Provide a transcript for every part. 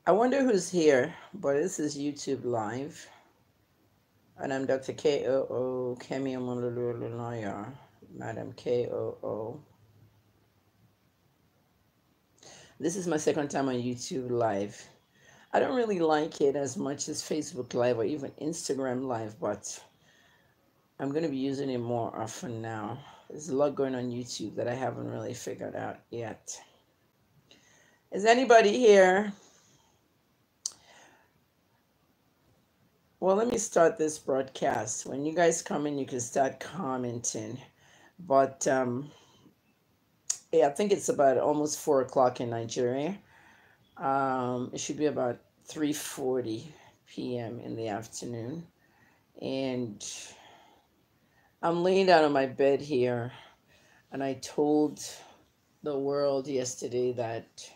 I wonder who's here, but this is YouTube Live, and I'm Dr. KOO, Kemi Omololu, Madam KOO. This is my second time on YouTube Live. I don't really like it as much as Facebook Live or even Instagram Live, but I'm going to be using it more often now. There's a lot going on YouTube that I haven't really figured out yet. Is anybody here? Well, let me start this broadcast. When you guys come in, you can start commenting. But yeah, I think it's about almost 4 o'clock in Nigeria. It should be about 3:40 p.m. in the afternoon, and I'm laying down on my bed here, and I told the world yesterday that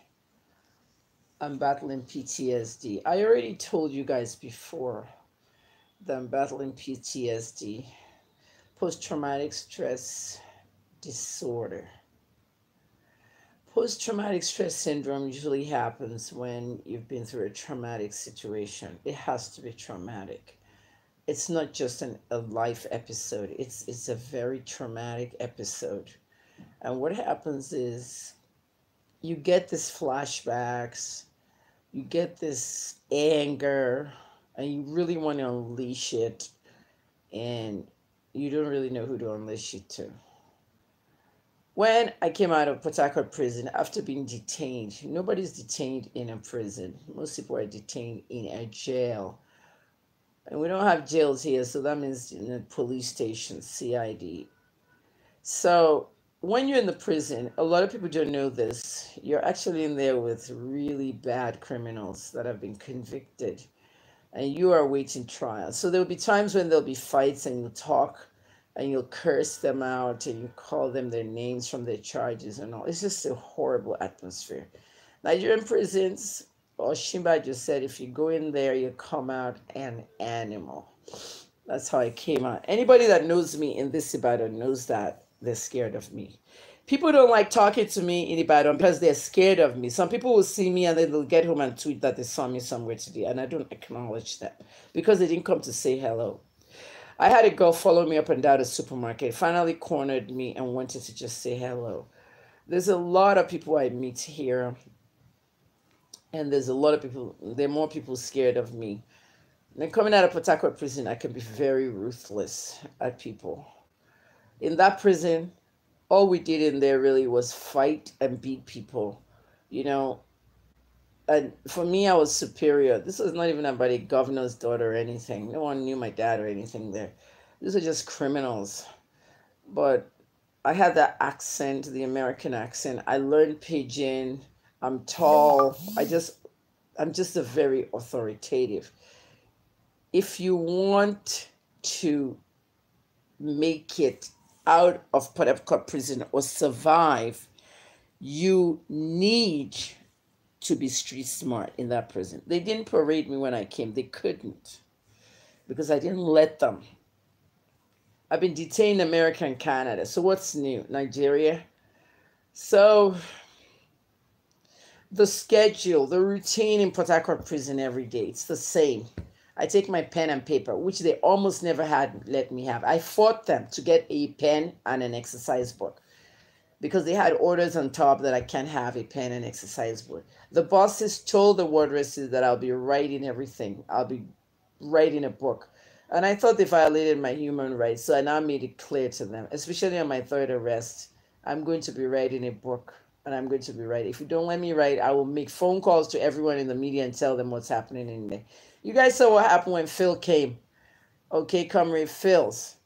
I'm battling PTSD. I already told you guys before that I'm battling PTSD, post-traumatic stress disorder. Post-traumatic stress syndrome usually happens when you've been through a traumatic situation. It has to be traumatic. It's not just a life episode. It's a very traumatic episode. And what happens is you get these flashbacks, you get this anger, and you really want to unleash it, and you don't really know who to unleash it to. When I came out of Port Harcourt prison after being detained, nobody's detained in a prison. Most people are detained in a jail. And we don't have jails here, so that means in a police station, CID. So when you're in the prison, a lot of people don't know this. You're actually in there with really bad criminals that have been convicted, and you are waiting trial. So there'll be times when there'll be fights and you'll talk and you'll curse them out and you call them their names from their charges and all. It's just a horrible atmosphere. Nigerian prisons, or Shimba just said, if you go in there, you come out an animal. That's how I came out. Anybody that knows me in this Ibadan knows that they're scared of me. People don't like talking to me in Ibadan because they're scared of me. Some people will see me and then they'll get home and tweet that they saw me somewhere today, and I don't acknowledge that because they didn't come to say hello. I had a girl follow me up and down the supermarket, finally cornered me and wanted to just say hello. There's a lot of people I meet here, and there's a lot of people, there are more people scared of me. And coming out of Port Harcourt prison, I can be very ruthless at people. In that prison, all we did in there really was fight and beat people, you know. And for me, I was superior. This was not even about a governor's daughter or anything. No one knew my dad or anything there. These are just criminals. But I had that accent, the American accent. I learned pidgin. I'm tall. I'm just a very authoritative. If you want to make it out of Port Harcourt prison or survive, you need to be street smart in that prison. They didn't parade me when I came. They couldn't because I didn't let them. I've been detained in America and Canada. So what's new? Nigeria. So the schedule, the routine in Port Harcourt prison every day, it's the same. I take my pen and paper, which they almost never had let me have. I fought them to get a pen and an exercise book because they had orders on top that I can't have a pen and exercise book. The bosses told the wardresses that I'll be writing everything. I'll be writing a book. And I thought they violated my human rights, so I now made it clear to them, especially on my third arrest. I'm going to be writing a book, and I'm going to be writing. If you don't let me write, I will make phone calls to everyone in the media and tell them what's happening in there. You guys saw what happened when Phil came. Okay, Comrade Phil's,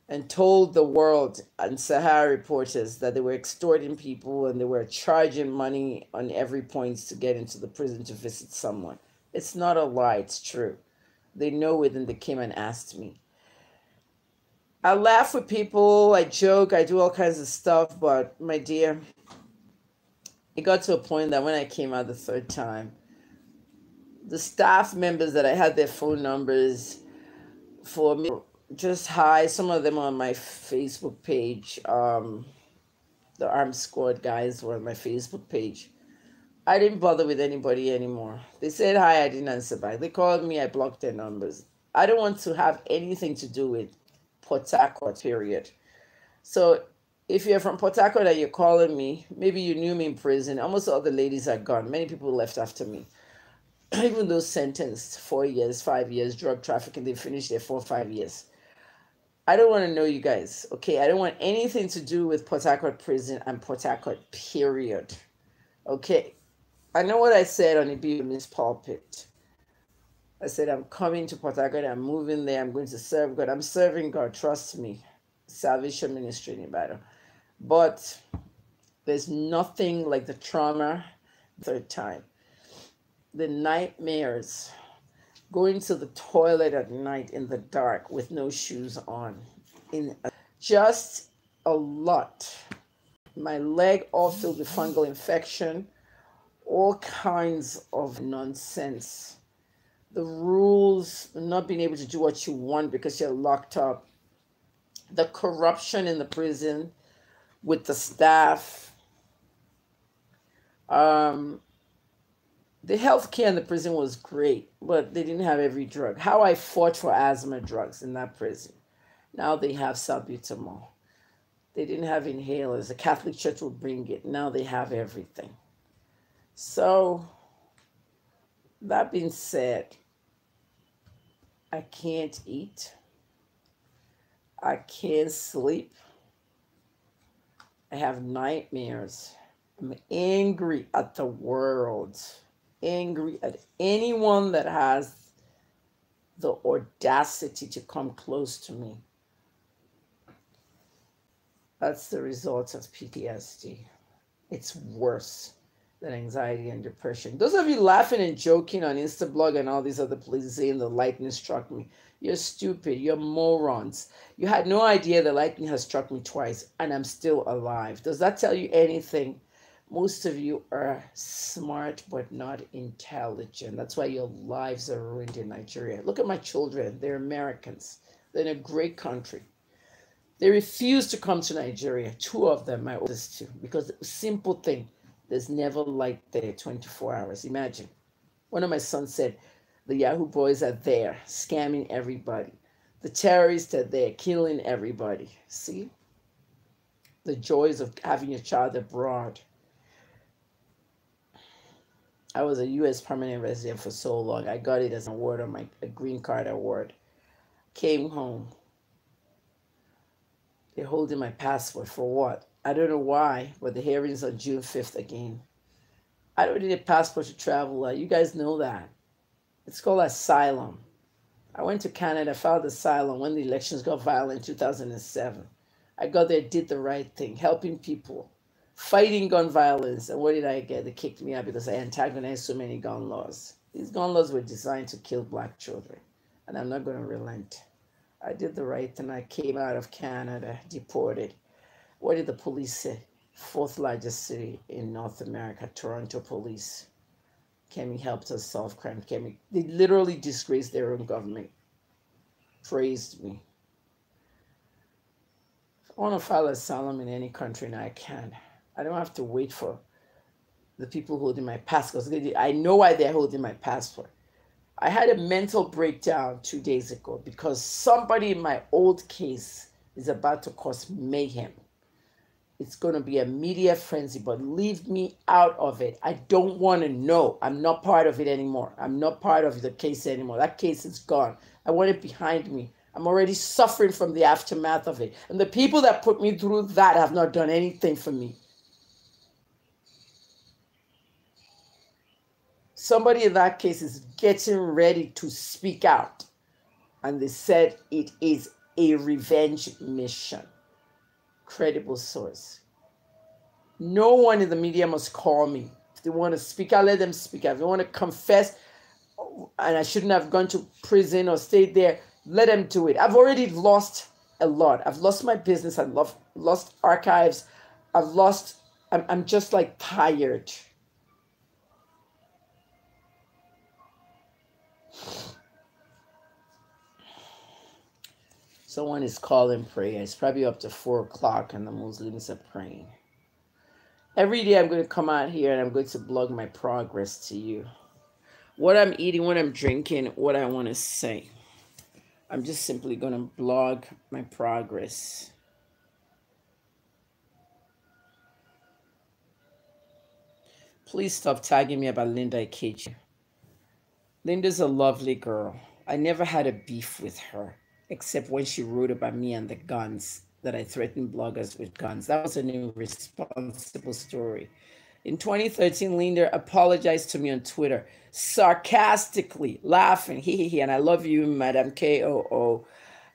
and told the world and Sahara reporters that they were extorting people and they were charging money on every point to get into the prison to visit someone. It's not a lie, it's true. They know it and they came and asked me. I laugh with people, I joke, I do all kinds of stuff, but my dear, it got to a point that when I came out the third time, the staff members that I had their phone numbers for me just hi. Some of them on my Facebook page. The Armed Squad guys were on my Facebook page. I didn't bother with anybody anymore. They said hi, I didn't answer back. They called me, I blocked their numbers. I don't want to have anything to do with Port Harcourt, period. So if you're from Port Harcourt and you're calling me, maybe you knew me in prison. Almost all the ladies are gone. Many people left after me. Even those sentenced 4 years, 5 years, drug trafficking, they finished their 4 or 5 years. I don't want to know you guys, okay? I don't want anything to do with Port Harcourt prison and Port Harcourt, period. Okay? I know what I said on the Miss Pulpit. I said, I'm coming to Port Harcourt, I'm moving there, I'm going to serve God. I'm serving God, trust me. Salvation Ministry in Ibadan. But there's nothing like the trauma, third time. The nightmares, going to the toilet at night in the dark with no shoes on. Just a lot. My leg all filled with fungal infection, all kinds of nonsense. The rules, not being able to do what you want because you're locked up. The corruption in the prison with the staff. The healthcare in the prison was great, but they didn't have every drug. How I fought for asthma drugs in that prison. Now they have salbutamol. They didn't have inhalers. The Catholic Church would bring it. Now they have everything. So, that being said, I can't eat. I can't sleep. I have nightmares. I'm angry at the world. Angry at anyone that has the audacity to come close to me. That's the result of PTSD. It's worse than anxiety and depression. Those of you laughing and joking on Instablog and all these other places saying the lightning struck me, you're stupid. You're morons. You had no idea the lightning has struck me twice and I'm still alive. Does that tell you anything? Most of you are smart but not intelligent. That's why your lives are ruined in Nigeria. Look at my children. They're Americans. They're in a great country. They refuse to come to Nigeria. Two of them, my oldest two, because simple thing, there's never light there 24 hours. Imagine. One of my sons said, the Yahoo boys are there, scamming everybody. The terrorists are there, killing everybody. See? The joys of having your child abroad. I was a U.S. permanent resident for so long. I got it as an award on a green card award. Came home. They're holding my passport for what? I don't know why, but the hearing's on June 5th again. I don't need a passport to travel. You guys know that. It's called asylum. I went to Canada, filed asylum when the elections got violent in 2007. I got there, did the right thing, helping people, fighting gun violence. And what did I get? They kicked me out because I antagonized so many gun laws. These gun laws were designed to kill black children. And I'm not going to relent. I did the right thing. I came out of Canada, deported. What did the police say? Fourth largest city in North America, Toronto police. Kemi helped us solve crime. Kemi, they literally disgraced their own government. Praised me. If I want to file asylum in any country now, I can. I don't have to wait for the people holding my passport. I know why they're holding my passport. I had a mental breakdown 2 days ago because somebody in my old case is about to cause mayhem. It's going to be a media frenzy, but leave me out of it. I don't want to know. I'm not part of it anymore. I'm not part of the case anymore. That case is gone. I want it behind me. I'm already suffering from the aftermath of it. And the people that put me through that have not done anything for me. Somebody in that case is getting ready to speak out. And they said it is a revenge mission. Credible source. No one in the media must call me. If they want to speak out, let them speak out. If they want to confess, and I shouldn't have gone to prison or stayed there, let them do it. I've already lost a lot. I've lost my business. I've lost archives. I'm just like tired. Someone is calling prayer. It's probably up to 4 o'clock and the Muslims are praying. Every day I'm going to come out here and I'm going to blog my progress to you. What I'm eating, what I'm drinking, what I want to say. I'm just simply going to blog my progress. Please stop tagging me about Linda Ikechi. Linda's a lovely girl. I never had a beef with her, except when she wrote about me and the guns, that I threatened bloggers with guns. That was an irresponsible story. In 2013, Linda apologized to me on Twitter, sarcastically, laughing, hee, and I love you, Madam KOO.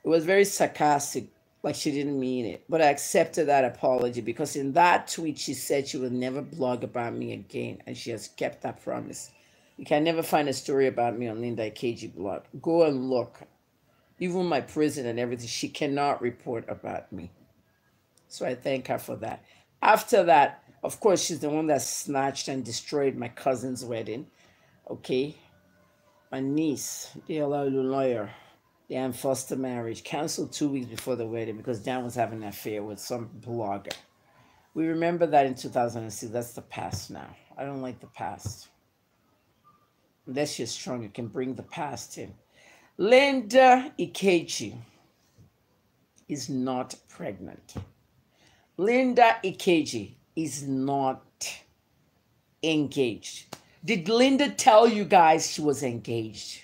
It was very sarcastic, like she didn't mean it. But I accepted that apology because in that tweet, she said she would never blog about me again, and she has kept that promise. You can never find a story about me on Linda KG blog. Go and look. Even my prison and everything, she cannot report about me. So I thank her for that. After that, of course, she's the one that snatched and destroyed my cousin's wedding. Okay. My niece, the lawyer, the Ann Foster marriage, canceled 2 weeks before the wedding because Dan was having an affair with some blogger. We remember that in 2006. That's the past now. I don't like the past. Unless you're strong, you can bring the past in. Linda Ikechi is not pregnant. Linda Ikechi is not engaged. Did Linda tell you guys she was engaged?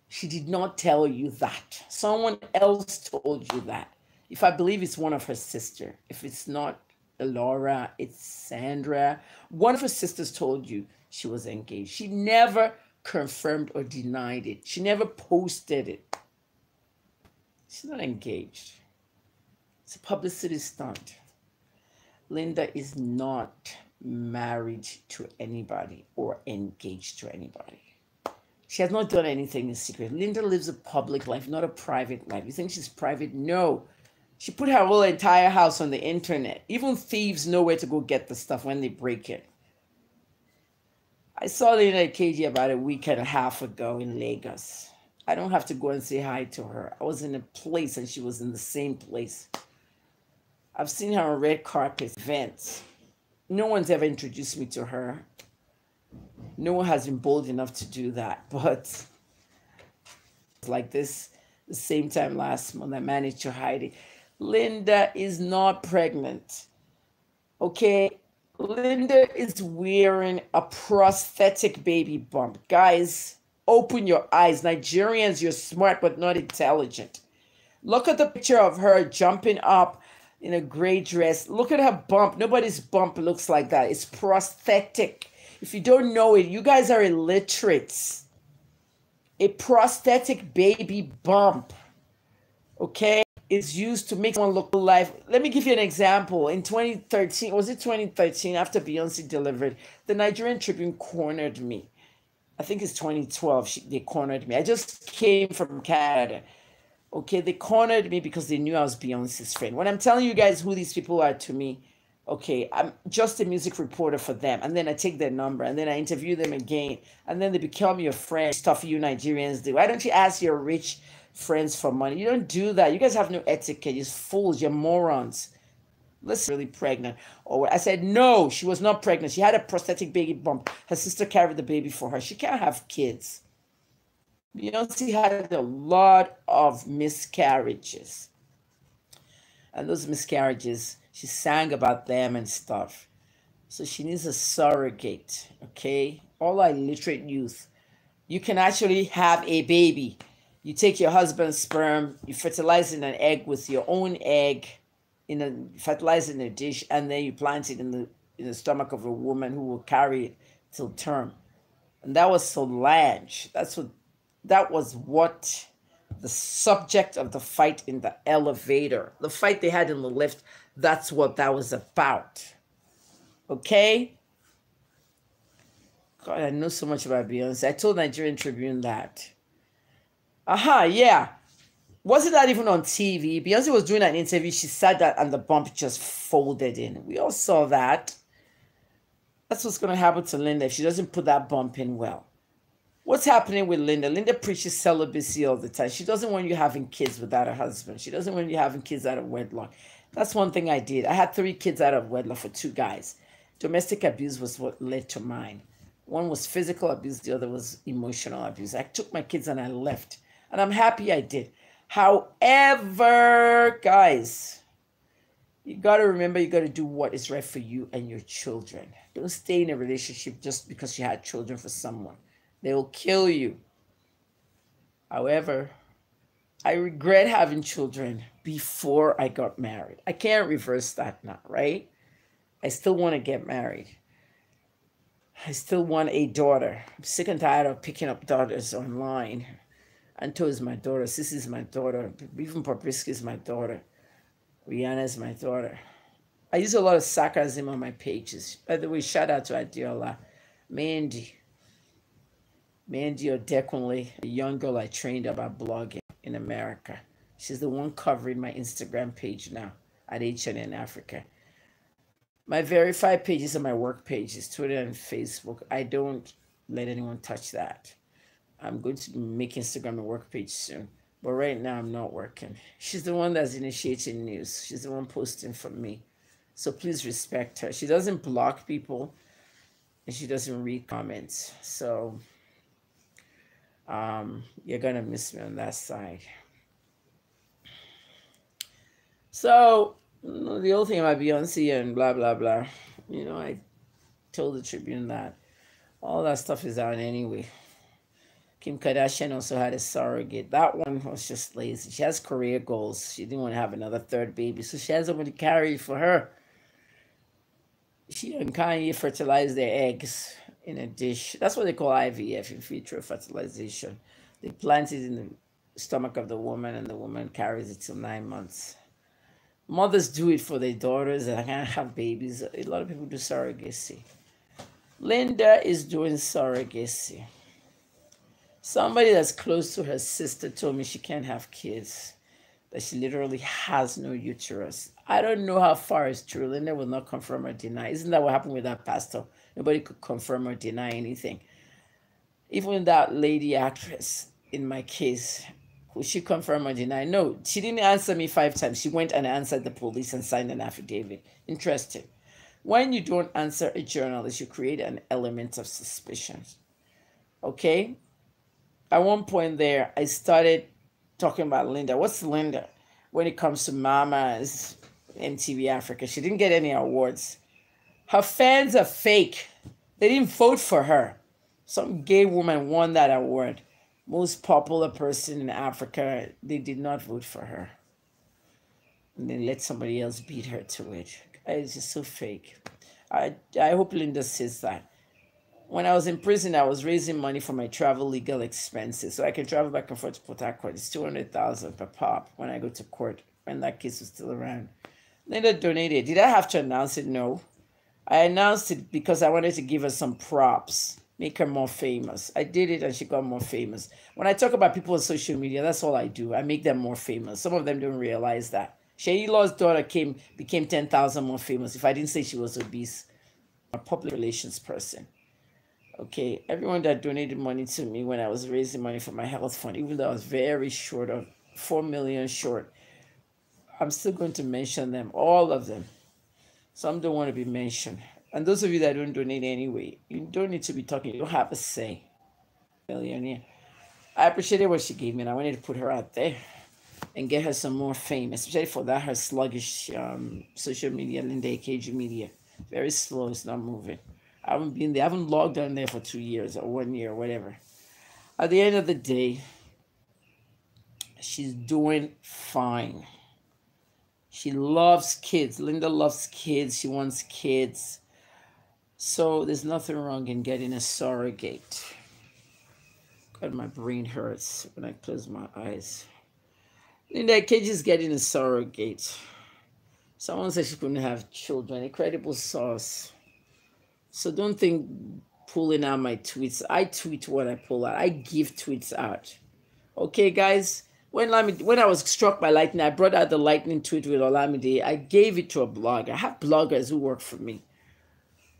She did not tell you that. Someone else told you that. If I believe it's one of her sisters. If it's not Laura, it's Sandra. One of her sisters told you she was engaged. She never confirmed or denied it. She never posted it. She's not engaged. It's a publicity stunt. Linda is not married to anybody or engaged to anybody. She has not done anything in secret. Linda lives a public life, not a private life. You think she's private? No. She put her whole entire house on the internet. Even thieves know where to go get the stuff when they break it. I saw Linda KG about a week and a half ago in Lagos. I don't have to go and say hi to her. I was in a place and she was in the same place. I've seen her on red carpet events. No one's ever introduced me to her. No one has been bold enough to do that. But like this, the same time last month, I managed to hide it. Linda is not pregnant. Okay? Linda is wearing a prosthetic baby bump. Guys, open your eyes. Nigerians, you're smart but not intelligent. Look at the picture of her jumping up in a gray dress. Look at her bump. Nobody's bump looks like that. It's prosthetic. If you don't know it, you guys are illiterates. A prosthetic baby bump, okay, is used to make someone look alive. Let me give you an example. In 2013, was it 2013, after Beyonce delivered, the Nigerian Tribune cornered me. I think it's 2012, they cornered me. I just came from Canada. Okay, they cornered me because they knew I was Beyonce's friend. When I'm telling you guys who these people are to me, okay, I'm just a music reporter for them. And then I take their number and then I interview them again. And then they become your friend. Stuff you Nigerians do. Why don't you ask your rich friends for money? You don't do that. You guys have no etiquette. You're fools. You're morons. Listen, really pregnant. Or I said, no, she was not pregnant. She had a prosthetic baby bump. Her sister carried the baby for her. She can't have kids. Beyonce had a lot of miscarriages. And those miscarriages, she sang about them and stuff. So she needs a surrogate, okay? All our illiterate youth. You can actually have a baby. You take your husband's sperm, you fertilize in an egg with your own egg, fertilize in a dish, and then you plant it in the stomach of a woman who will carry it till term. And that was Solange. That was what the subject of the fight in the elevator, the fight they had in the lift, that's what that was about. Okay? God, I know so much about Beyonce. I told Nigerian Tribune that. Yeah. Wasn't that even on TV? Beyonce was doing an interview. She said that and the bump just folded in. We all saw that. That's what's going to happen to Linda if she doesn't put that bump in well. What's happening with Linda? Linda preaches celibacy all the time. She doesn't want you having kids without a husband. She doesn't want you having kids out of wedlock. That's one thing I did. I had 3 kids out of wedlock for 2 guys. Domestic abuse was what led to mine. One was physical abuse, the other was emotional abuse. I took my kids and I left. And I'm happy I did. However, guys, you got to remember you got to do what is right for you and your children. Don't stay in a relationship just because you had children for someone. They will kill you. However, I regret having children before I got married. I can't reverse that now, right? I still want to get married. I still want a daughter. I'm sick and tired of picking up daughters online. Anto is my daughter. Sissy is my daughter. Even Papriski is my daughter. Rihanna is my daughter. I use a lot of sarcasm on my pages. By the way, shout out to Adiola. Mandy Odekunle, a young girl I trained about blogging in America. She's the one covering my Instagram page now at HNN Africa. My verified pages are my work pages, Twitter and Facebook. I don't let anyone touch that. I'm going to make Instagram a work page soon. But right now, I'm not working. She's the one that's initiating news. She's the one posting for me. So please respect her. She doesn't block people, and she doesn't read comments. So you're going to miss me on that side. So the whole thing about Beyonce and blah, blah, blah. I told the Tribune that all that stuff is out anyway. Kim Kardashian also had a surrogate. That one was just lazy. She has career goals. She didn't want to have another third baby, so she has somebody to carry for her. She and Kanye fertilize their eggs in a dish. That's what they call IVF, in vitro fertilization. They plant it in the stomach of the woman, and the woman carries it till 9 months. Mothers do it for their daughters that can't have babies. A lot of people do surrogacy. Linda is doing surrogacy. Somebody that's close to her sister told me she can't have kids, that she literally has no uterus. I don't know how far it's true. Linda will not confirm or deny. Isn't that what happened with that pastor? Nobody could confirm or deny anything. Even that lady actress in my case, could she confirm or deny? No, she didn't answer me 5 times. She went and answered the police and signed an affidavit. Interesting. When you don't answer a journalist, you create an element of suspicion. Okay? At one point there, I started talking about Linda. What's Linda? When it comes to Mama's MTV Africa, she didn't get any awards. Her fans are fake. They didn't vote for her. Some gay woman won that award. Most popular person in Africa, they did not vote for her. And then let somebody else beat her to it. It's just so fake. I hope Linda says that. When I was in prison, I was raising money for my travel legal expenses, so I can travel back and forth to Port Harcourt. It's 200,000 per pop when I go to court, when that case was still around. Linda donated. Did I have to announce it? No. I announced it because I wanted to give her some props, make her more famous. I did it and she got more famous. When I talk about people on social media, that's all I do. I make them more famous. Some of them don't realize that. Shei Law's daughter became 10,000 more famous. If I didn't say she was obese, a public relations person. Okay, everyone that donated money to me when I was raising money for my health fund, even though I was very short of 4 million short, I'm still going to mention them, all of them. Some don't want to be mentioned. And those of you that don't donate anyway, you don't need to be talking. You don't have a say. Millionaire. I appreciated what she gave me, and I wanted to put her out there and get her some more fame, especially for that her sluggish social media, Linda AKG media. Very slow, it's not moving. I haven't been there. I haven't logged on there for 2 years or 1 year or whatever. At the end of the day, she's doing fine. She loves kids. Linda loves kids. She wants kids. So there's nothing wrong in getting a surrogate. God, my brain hurts when I close my eyes. Linda Cage is getting a surrogate. Someone said she couldn't have children. A credible source. So don't think pulling out my tweets. I tweet what I pull out. I give tweets out. Okay, guys? When I was struck by lightning, I brought out the lightning tweet with Olamide. I gave it to a blogger. I have bloggers who work for me.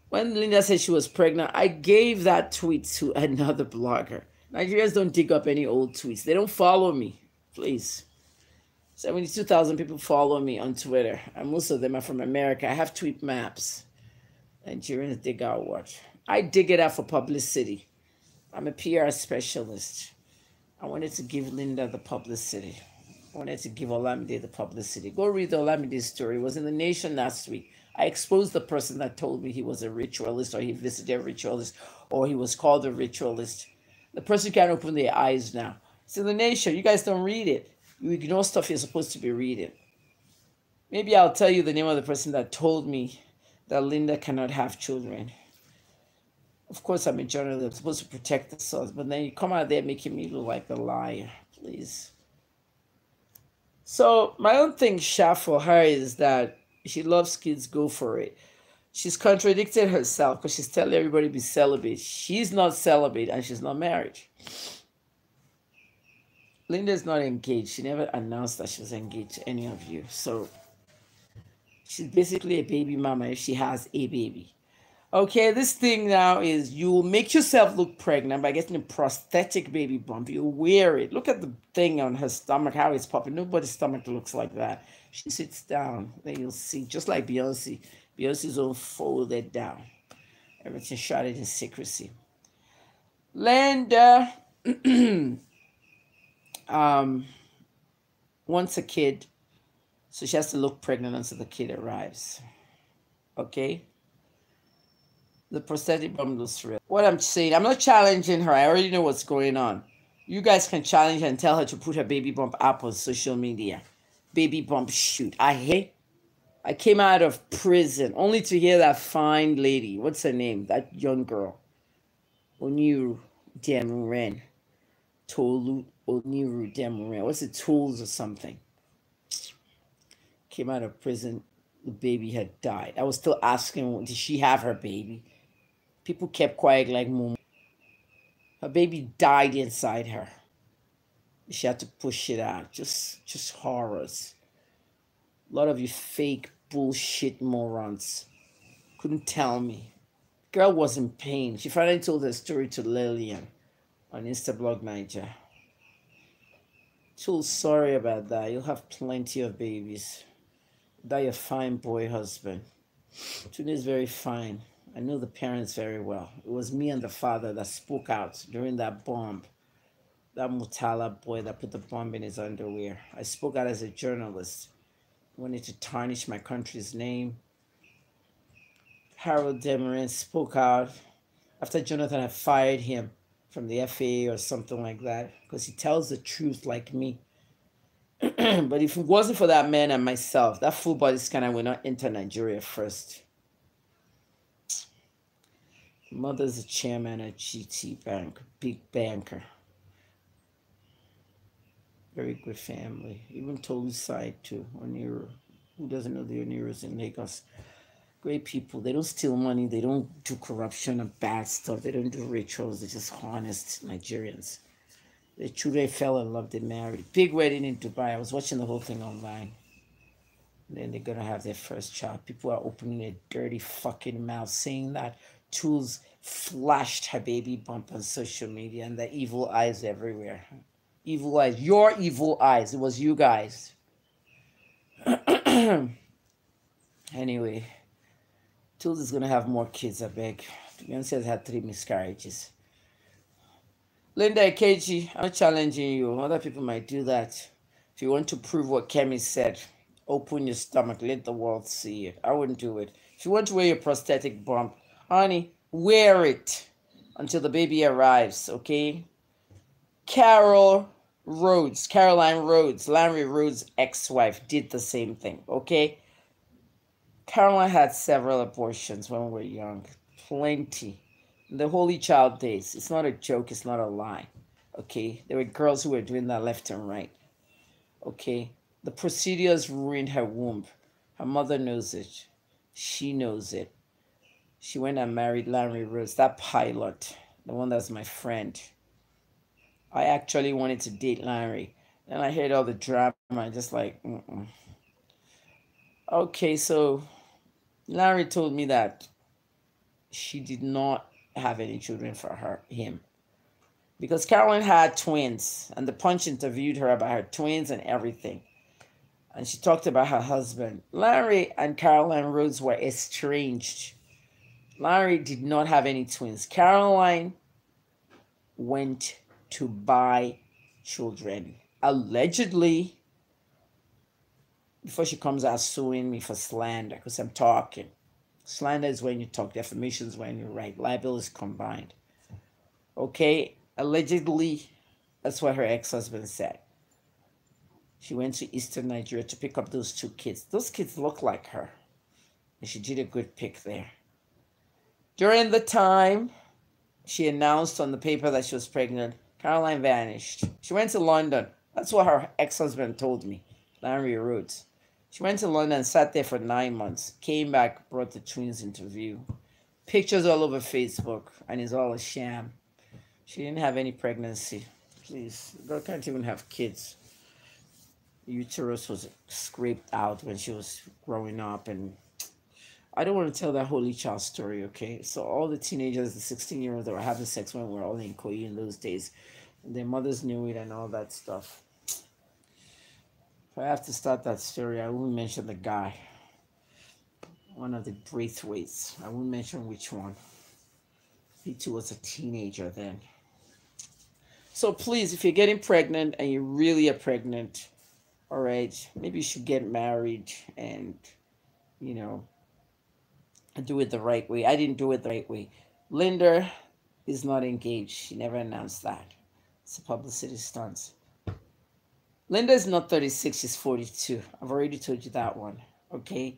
When Linda said she was pregnant, I gave that tweet to another blogger. Nigerians don't dig up any old tweets. They don't follow me. Please. 72,000 people follow me on Twitter, and most of them are from America. I have tweet maps. Nigerians dig out what? I dig it out for publicity. I'm a PR specialist. I wanted to give Linda the publicity. I wanted to give Olamide the publicity. Go read the Olamide story. It was in the Nation last week. I exposed the person that told me he was a ritualist or he visited a ritualist or he was called a ritualist. The person can't open their eyes now. It's in the Nation. You guys don't read it. You ignore stuff you're supposed to be reading. Maybe I'll tell you the name of the person that told me that Linda cannot have children. Of course, I'm a journalist. I'm supposed to protect the source, but then you come out there making me look like a liar. Please. So my own thing, Sha, for her is that she loves kids, go for it. She's contradicted herself because she's telling everybody to be celibate. She's not celibate and she's not married. Linda's not engaged. She never announced that she was engaged to any of you. So she's basically a baby mama if she has a baby. Okay, this thing now is you will make yourself look pregnant by getting a prosthetic baby bump. You wear it. Look at the thing on her stomach, how it's popping. Nobody's stomach looks like that. She sits down, then you'll see, just like Beyonce. Beyonce's all folded down. Everything shot in secrecy. Linda wants a kid, so she has to look pregnant until the kid arrives. Okay? The prosthetic bump looks real. What I'm saying, I'm not challenging her. I already know what's going on. You guys can challenge her and tell her to put her baby bump up on social media. Baby bump shoot. I came out of prison only to hear that fine lady. What's her name? That young girl. Oniru Demuren. Tolu Oniru Demuren. What's it? Tools or something. Came out of prison. The baby had died. I was still asking, did she have her baby? People kept quiet like Mumu. Her baby died inside her. She had to push it out. Just horrors. A lot of you fake bullshit morons couldn't tell me. Girl was in pain. She finally told her story to Lillian on Instablog Niger. So sorry about that. You'll have plenty of babies. That your fine boy husband. Tune is very fine. I know the parents very well. It was me and the father that spoke out during that bomb. That Mutala boy that put the bomb in his underwear. I spoke out as a journalist. I wanted to tarnish my country's name. Harold Demerin spoke out after Jonathan had fired him from the FAA or something like that because he tells the truth like me. But if it wasn't for that man and myself, that full body scanner would not enter Nigeria first. Mother's a chairman at GT Bank, big banker. Very good family. Even Tolu's side too, Oniru. Who doesn't know the Onirus in Lagos? Great people. They don't steal money. They don't do corruption or bad stuff. They don't do rituals. They're just honest Nigerians. The children fell in love. They married. Big wedding in Dubai. I was watching the whole thing online. And then they're going to have their first child. People are opening their dirty fucking mouths saying that Tools flashed her baby bump on social media and the evil eyes everywhere. Evil eyes. Your evil eyes. It was you guys. Anyway, Tools is going to have more kids, I beg. Beyonce has had 3 miscarriages. Linda Akeji, I'm not challenging you. Other people might do that. If you want to prove what Kemi said, open your stomach, let the world see it. I wouldn't do it. If you want to wear your prosthetic bump, honey, wear it until the baby arrives, okay? Caroline Rhodes, Larry Rhodes' ex-wife, did the same thing, okay? Caroline had several abortions when we were young. Plenty. The Holy Child days. It's not a joke. It's not a lie. Okay? There were girls who were doing that left and right. Okay? The procedures ruined her womb. Her mother knows it. She knows it. She went and married Larry Rose, that pilot, the one that's my friend. I actually wanted to date Larry. Then I heard all the drama. I just like, Okay, so Larry told me that she did not have any children for him. Because Caroline had twins, and the Punch interviewed her about her twins and everything. And she talked about her husband. Larry and Caroline Rhodes were estranged. Larry did not have any twins. Caroline went to buy children. Allegedly, before she comes out suing me for slander, because I'm talking. Slander is when you talk, defamation is when you write, libel is combined. Okay? Allegedly, that's what her ex husband said. She went to Eastern Nigeria to pick up those two kids. Those kids look like her. And she did a good pick there. During the time she announced on the paper that she was pregnant, Caroline vanished. She went to London. That's what her ex-husband told me, Larry Rhodes. She went to London, sat there for 9 months, came back, brought the twins into view. Pictures all over Facebook, and it's all a sham. She didn't have any pregnancy. Please, girl can't even have kids. Uterus was scraped out when she was growing up, and I don't want to tell that holy child story, okay? So all the teenagers, the 16-year-olds that were having sex when we were all in Koyi in those days, their mothers knew it and all that stuff. If I have to start that story, I won't mention the guy. One of the Braithwaites. I won't mention which one. He too was a teenager then. So please, if you're getting pregnant and you really are pregnant, all right, maybe you should get married and, you know, do it the right way. I didn't do it the right way. Linda is not engaged. She never announced that. It's a publicity stunt. Linda is not 36, she's 42. I've already told you that one. Okay.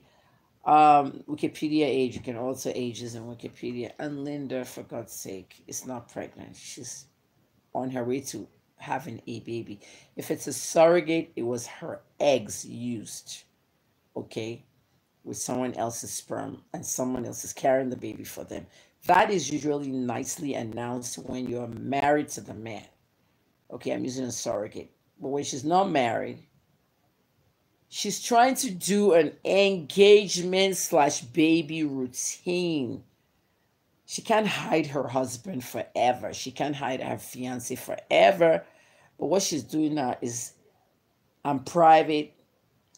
Wikipedia age, you can also ages in Wikipedia. And Linda, for God's sake, is not pregnant. She's on her way to having a baby. If it's a surrogate, it was her eggs used. Okay. With someone else's sperm, and someone else is carrying the baby for them. That is usually nicely announced when you're married to the man. Okay, I'm using a surrogate. But when she's not married, she's trying to do an engagement slash baby routine. She can't hide her husband forever. She can't hide her fiance forever. But what she's doing now is, I'm private,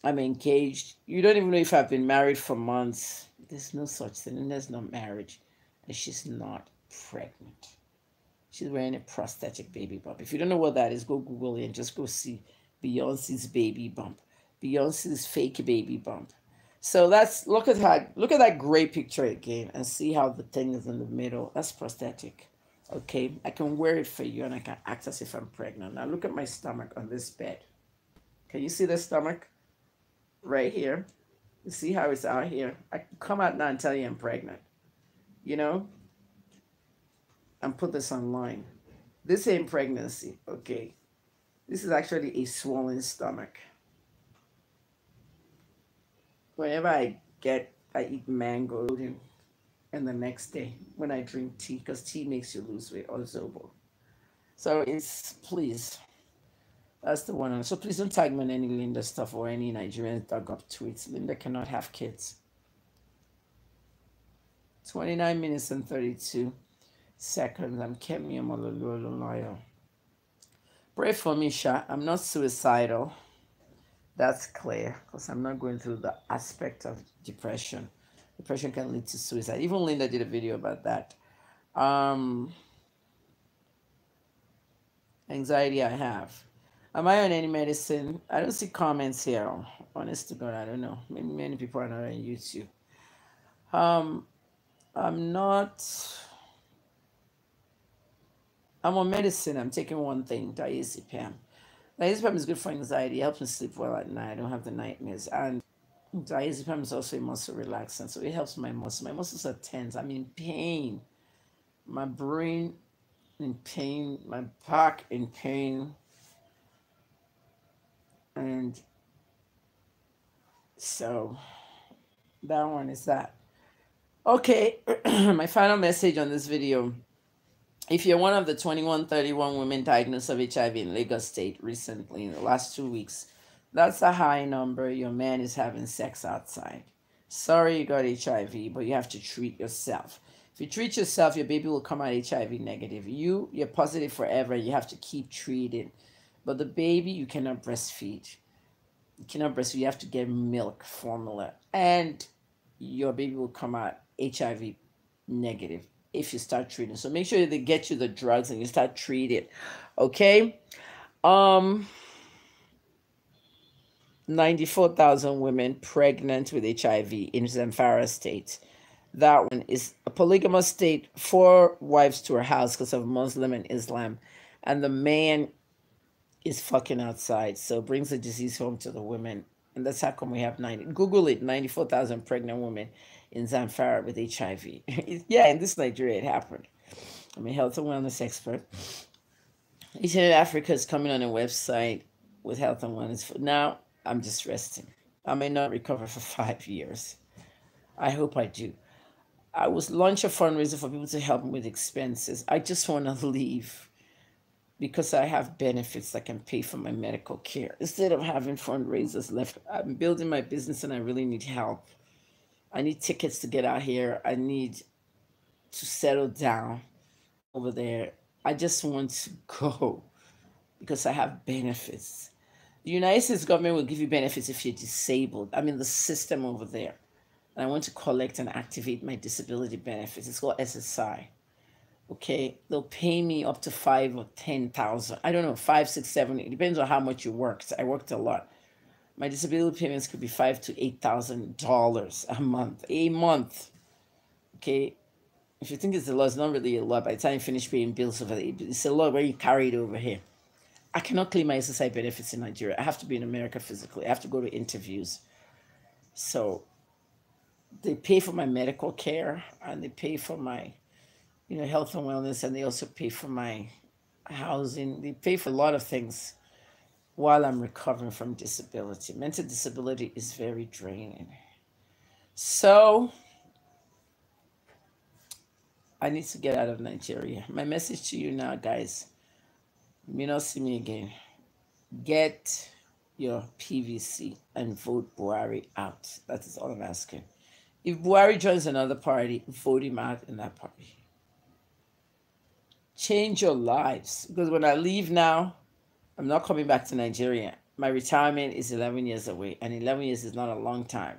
I'm engaged. You don't even know if I've been married for months. There's no such thing. And there's no marriage. And she's not pregnant. She's wearing a prosthetic baby bump. If you don't know what that is, go Google it and just go see Beyonce's baby bump. Beyonce's fake baby bump. So that's, look at that gray picture again and see how the thing is in the middle. That's prosthetic. Okay, I can wear it for you and I can act as if I'm pregnant. Now look at my stomach on this bed. Can you see the stomach? Right here. You see how it's out here? I can come out now and tell you I'm pregnant. You know? And put this online. This ain't pregnancy, okay? This is actually a swollen stomach. Whenever I eat mango, and the next day when I drink tea, because tea makes you lose weight, or Zobo. So it's, please, that's the one. So please don't tag me on any Linda stuff or any Nigerian dug up tweets. Linda cannot have kids. 29 minutes and 32 seconds. I'm Kemi Omololu. Pray for me, Sha. I'm not suicidal. That's clear, because I'm not going through the aspect of depression. Depression can lead to suicide. Even Linda did a video about that. Anxiety I have. Am I on any medicine? I don't see comments here. Honest to God, I don't know. Maybe many people are not on YouTube. I'm not. I'm on medicine. I'm taking one thing, diazepam. Diazepam is good for anxiety. It helps me sleep well at night. I don't have the nightmares. And diazepam is also a muscle relaxant, so it helps my muscles. My muscles are tense. I'm in pain. My brain in pain. My back in pain. And so that one is that. Okay, my final message on this video. If you're one of the 2131 women diagnosed of HIV in Lagos State recently, in the last 2 weeks, that's a high number. Your man is having sex outside. Sorry you got HIV, but you have to treat yourself. If you treat yourself, your baby will come out HIV negative. You're positive forever. You have to keep treating. But the baby, you cannot breastfeed. You cannot breastfeed. You have to get milk formula. And your baby will come out HIV negative if you start treating. So make sure they get you the drugs and you start treating. Okay. Um 94,000 women pregnant with HIV in Zamfara state. That one is a polygamous state, 4 wives to a house because of Muslim and Islam. And the man is fucking outside. So it brings the disease home to the women. And that's how come we have 90. Google it, 94,000 pregnant women in Zamfara with HIV. Yeah, in this Nigeria, it happened. I'm a health and wellness expert. Eastern Africa is coming on a website with health and wellness. For now, I'm just resting. I may not recover for 5 years. I hope I do. I was launch a fundraiser for people to help me with expenses. I just want to leave because I have benefits that can pay for my medical care. Instead of having fundraisers left, I'm building my business and I really need help. I need tickets to get out here. I need to settle down over there. I just want to go because I have benefits. The United States government will give you benefits if you're disabled. I mean, the system over there. And I want to collect and activate my disability benefits. It's called SSI. Okay, they'll pay me up to 5 or 10,000. I don't know, 5, 6, 7. It depends on how much you worked. I worked a lot. My disability payments could be $5,000 to $8,000 a month. A month. Okay, if you think it's a lot, it's not really a lot. By the time you finish paying bills over there, it's a lot when you carry it over here. I cannot claim my SSI benefits in Nigeria. I have to be in America physically. I have to go to interviews. So they pay for my medical care and they pay for my health and wellness, and they also pay for my housing. They pay for a lot of things while I'm recovering from disability. Mental disability is very draining. So I need to get out of Nigeria. My message to you now, guys, you may not see me again. Get your PVC and vote Buhari out. That is all I'm asking. If Buhari joins another party, vote him out in that party. Change your lives. Because when I leave now, I'm not coming back to Nigeria. My retirement is 11 years away, and 11 years is not a long time.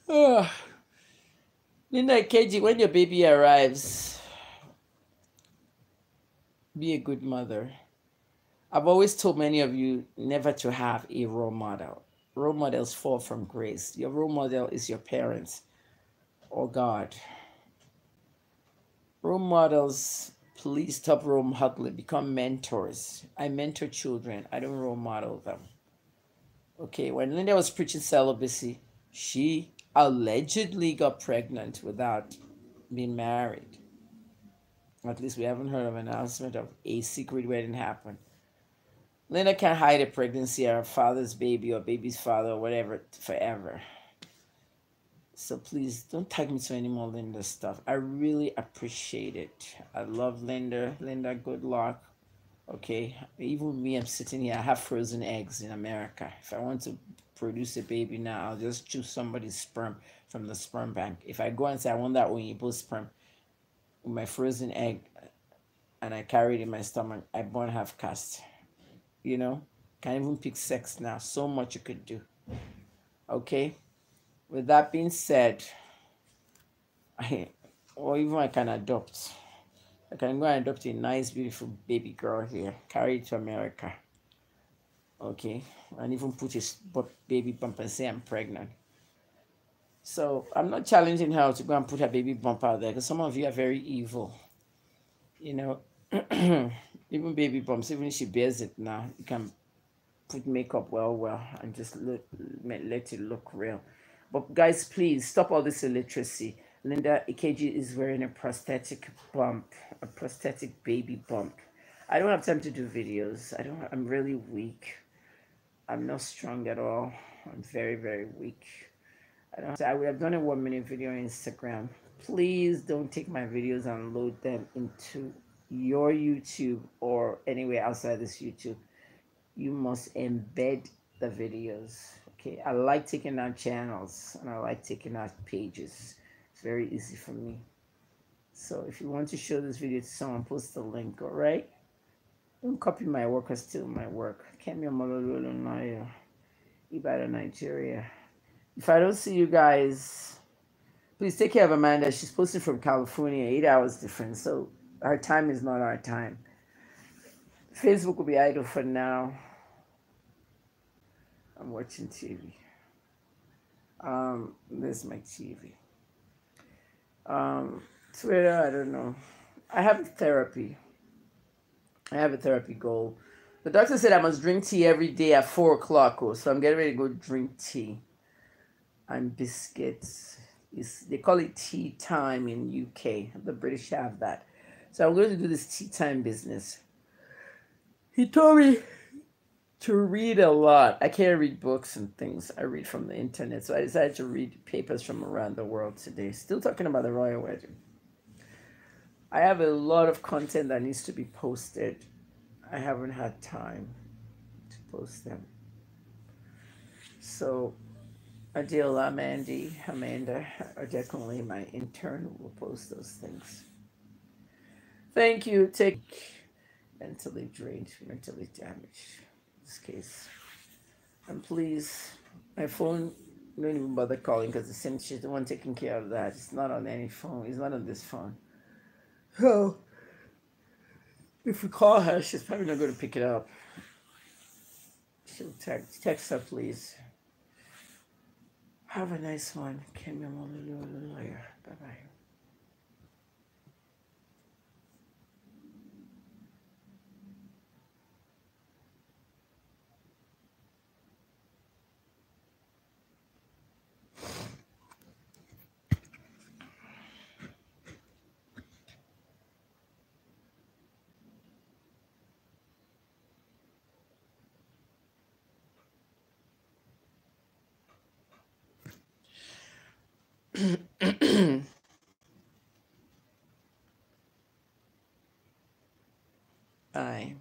Ugh. Linda KG, when your baby arrives, be a good mother. I've always told many of you never to have a role model. Role models fall from grace. Your role model is your parents or God. Role models, please stop role modeling. Become mentors. I mentor children. I don't role model them. Okay, when Linda was preaching celibacy, she allegedly got pregnant without being married. At least we haven't heard of an announcement of a secret wedding happen. Linda can't hide a pregnancy or her father's baby or baby's father or whatever forever. So please don't tag me to any more Linda stuff. I really appreciate it. I love Linda. Linda, good luck. Okay. Even me, I'm sitting here. I have frozen eggs in America. If I want to produce a baby now, I'll just choose somebody's sperm from the sperm bank. If I go and say I want that Oyibo sperm with my frozen egg and I carry it in my stomach, I born half cast. Can't even pick sex now. So much you could do. Okay. With that being said, or even I can adopt. I can go and adopt a nice, beautiful baby girl here, carry it to America. Okay. And even put a baby bump and say I'm pregnant. So I'm not challenging her to go and put her baby bump out there because some of you are very evil. Even baby bumps, even if she bears it now, you can put makeup well and just let it look real. But guys, please stop all this illiteracy. Linda Ikeji is wearing a prosthetic bump, a prosthetic baby bump. I don't have time to do videos. I'm really weak. I'm not strong at all. I'm very, very weak. I would have done a 1 minute video on Instagram. Please don't take my videos and load them into your YouTube or anywhere outside this YouTube. You must embed the videos. Okay, I like taking out channels and I like taking out pages. It's very easy for me. So if you want to show this video to someone, post the link. All right, don't copy my work or steal my work. Kemi Omololu Olunaya, Ibadan, Nigeria. If I don't see you guys, please take care of Amanda. She's posting from California, 8 hours difference. So our time is not our time. Facebook will be idle for now. I'm watching TV. There's my TV. Twitter, I don't know. I have therapy. I have a therapy goal. The doctor said I must drink tea every day at 4 o'clock. Oh, so I'm getting ready to go drink tea and biscuits. They call it tea time in UK. The British have that. So I'm going to do this tea time business. He told me to read a lot. I can't read books and things. I read from the internet. So I decided to read papers from around the world today. Still talking about the royal wedding. I have a lot of content that needs to be posted. I haven't had time to post them. So Adila, Mandy, Amanda are definitely my intern who will post those things. Thank you. Take mentally drained, mentally damaged. In this case. And please, my phone, don't even bother calling because she's the one taking care of that. It's not on any phone. It's not on this phone. So if we call her, she's probably not going to pick it up. She'll text her, please. Have a nice one. Bye bye. Bye.